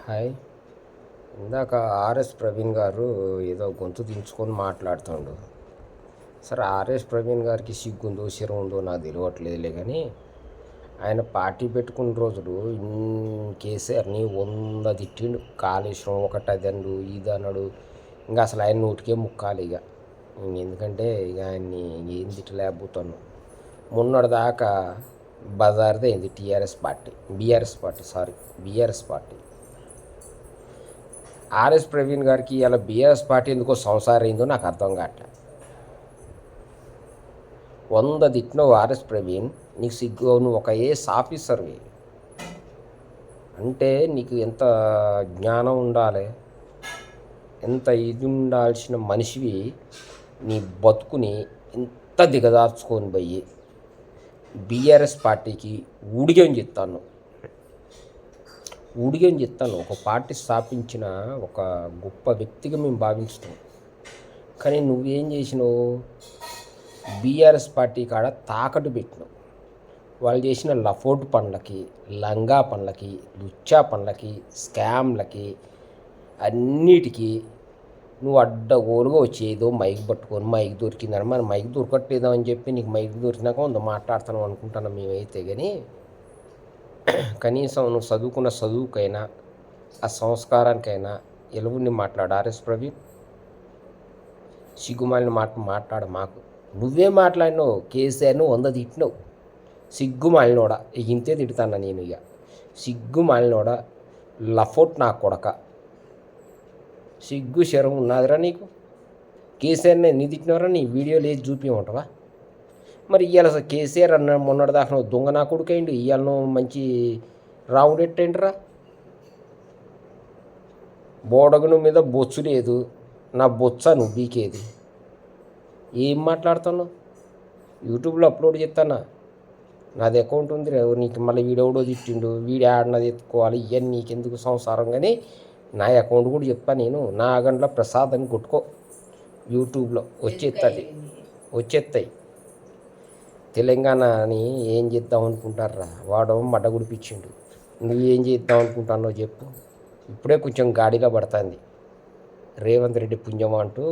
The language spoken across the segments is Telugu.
హాయ్. ఇందాక ఆర్ఎస్ ప్రవీణ్ గారు ఏదో గొంతు దించుకొని మాట్లాడుతుండు. సరే, ఆర్ఎస్ ప్రవీణ్ గారికి సిగ్గుందో శరం ఉందో నాకు తెలియట్లేదులే, కానీ ఆయన పార్టీ పెట్టుకున్న రోజులు కేసీఆర్ని 100 తిట్టిండు. కాళేశ్వరం ఒకటి అదన్నాడు, ఇది అన్నాడు. ఇంకా అసలు ఆయన నోటికే ముక్కాలి ఇక. ఎందుకంటే ఇక ఆయన్ని ఏం తిట్టలేకపోతాను. మొన్నటిదాకా బజార్దే అయింది బీఆర్ఎస్ పార్టీ. ఆర్ఎస్ ప్రవీణ్ గారికి ఇలా బీఆర్ఎస్ పార్టీ ఎందుకో సంసారం అయిందో నాకు అర్థం కావట్లే. 100 తిట్టినవు ఆర్ఎస్ ప్రవీణ్, నీకు సిగ్గు. నువ్వు ఒక ఏఎస్ ఆఫీసర్వి అంటే నీకు ఎంత జ్ఞానం ఉండాలి, ఎంత ఇది ఉండాల్సిన మనిషివి. నీ బతుకుని ఎంత దిగదార్చుకొని పోయి బీఆర్ఎస్ పార్టీకి ఊడిగం చెప్తాను. ఒక పార్టీ స్థాపించిన ఒక గొప్ప వ్యక్తిగా మేము భావించుతాం. కానీ నువ్వేం చేసినావు? బీఆర్ఎస్ పార్టీ కాడ తాకట్టు పెట్టినావు. వాళ్ళు చేసిన లఫోట్ పనులకి, లంగా పనులకి, లుచ్చా పనులకి, స్కామ్లకి అన్నిటికీ నువ్వు అడ్డగోలుగా వచ్చి ఏదో మైక్ పట్టుకొని మైక్ దొరికిందని, మరి మైక్ దొరకట్లేదా అని చెప్పి నీకు మైక్ దొరికినాక ఉందో మాట్లాడుతున్నాం అనుకుంటున్నాం మేమైతే. కానీ కనీసం నువ్వు చదువుకున్న చదువుకైనా ఆ సంస్కారానికైనా ఎలుగుని మాట్లాడు ఆర్ఎస్ ప్రవీణ్. సిగ్గుమాలిన మాట్లాడు మాకు. నువ్వే మాట్లాడినావు, కేసీఆర్ను 100 తిట్టినావు. సిగ్గుమాలినోడా, ఇంతే తిడతాను నేను ఇక. సిగ్గుమాలినోడా, లఫోట్ నా కొడక. సిగ్గు శరం ఉన్నదిరా నీకు? కేసీఆర్ని ఎన్ని తిట్టినవరా? నీ వీడియోలు ఏది చూపించమంటావా? మరి ఇవాళ కేసీఆర్ అన్న మొన్నటిదాకా నువ్వు దొంగ నా కొడుకైండు, ఇవాళ నువ్వు మంచి రావుడు ఎట్టేంటిరా? బోడగును మీద బొచ్చు లేదు, నా బొచ్చ నువ్వు బీకేది. ఏం మాట్లాడుతున్నావు? యూట్యూబ్లో అప్లోడ్ చేస్తానా? నాది అకౌంట్ ఉంది, నీకు మళ్ళీ వీడెవడో తిట్టిండు, వీడియో ఆడినది ఎత్తుకోవాలి, ఇవన్నీ నీకెందుకు సంసారం? కానీ నా అకౌంట్ కూడా చెప్పాను నేను. నా గంటల ప్రసాద్ అని కొట్టుకో యూట్యూబ్లో, వచ్చేస్తాయి. తెలంగాణని ఏం చేద్దాం అనుకుంటారా? వాడు మడ్డ గుడిపించిండు. నువ్వేం చేద్దాం అనుకుంటానో చెప్పు. ఇప్పుడే కొంచెం గాడిలో పడుతుంది. రేవంత్ రెడ్డి పుణ్యం అంటూ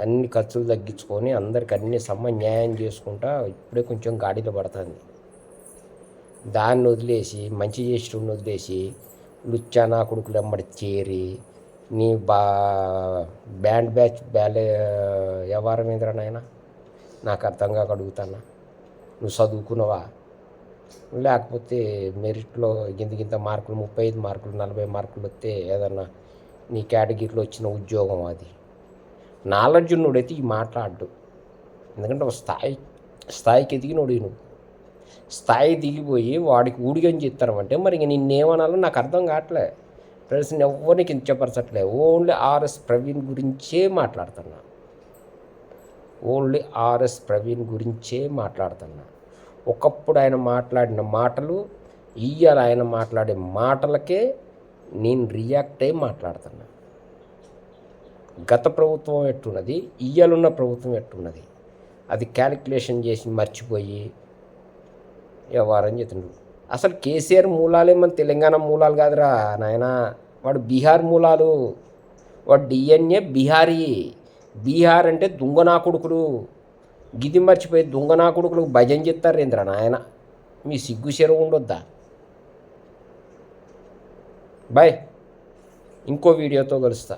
అన్ని ఖర్చులు తగ్గించుకొని అందరికి అన్ని న్యాయం చేసుకుంటా ఇప్పుడే కొంచెం గాడిలో పడుతుంది. దాన్ని వదిలేసి, మంచి చేసేటోడిని వదిలేసి లుచ్చానా కొడుకులు ఎమ్మడి చేరి నీ బ్యాండ్ బ్యాచ్ వ్యవహారం ఏంద్రా నాయన? నాకు అర్థం కాక అడుగుతానా. నువ్వు చదువుకున్నావా? లేకపోతే మెరిట్లో గింత మార్కులు 35 మార్కులు 40 మార్కులు వస్తే ఏదన్నా నీ కేటగిరీలో వచ్చిన ఉద్యోగం అది? నాలెడ్జ్ ఉన్నోడైతే ఈ మాట్లాడు. ఎందుకంటే ఒక స్థాయికి ఎదిగినోడు నువ్వు. స్థాయి దిగిపోయి వాడికి ఊడిగని చెప్తారంటే మరి ఇంక నిన్నేమనాలో నాకు అర్థం కావట్లే. ఫ్రెండ్స్, ఎవరిని కించపరచట్లే. ఓన్లీ ఆర్ఎస్ ప్రవీణ్ గురించే మాట్లాడుతున్నా. ఒకప్పుడు ఆయన మాట్లాడిన మాటలు, ఇయ్యాల ఆయన మాట్లాడే మాటలకే నేను రియాక్ట్ అయ్యి మాట్లాడుతున్నా. గత ప్రభుత్వం ఎట్టున్నది, ఇయ్యాలున్న ప్రభుత్వం ఎట్టున్నది, అది క్యాలిక్యులేషన్ చేసి మర్చిపోయి వ్యవహారం చేస్తున్నాడు. అసలు కేసీఆర్ మూలాలే మన తెలంగాణ మూలాలు కాదురా నాయన. వాడు బీహార్ మూలాలు. వాడు డిఎన్ఏ బీహారీ. బీహార్ అంటే దుంగనా కొడుకులు. గిది మర్చిపోయి దుంగనా కొడుకులు భజన చెప్తారు ఏంద్రా నాయన? మీ సిగ్గు చెరువు ఉండొద్దా? బాయ్. ఇంకో వీడియోతో కలుస్తా.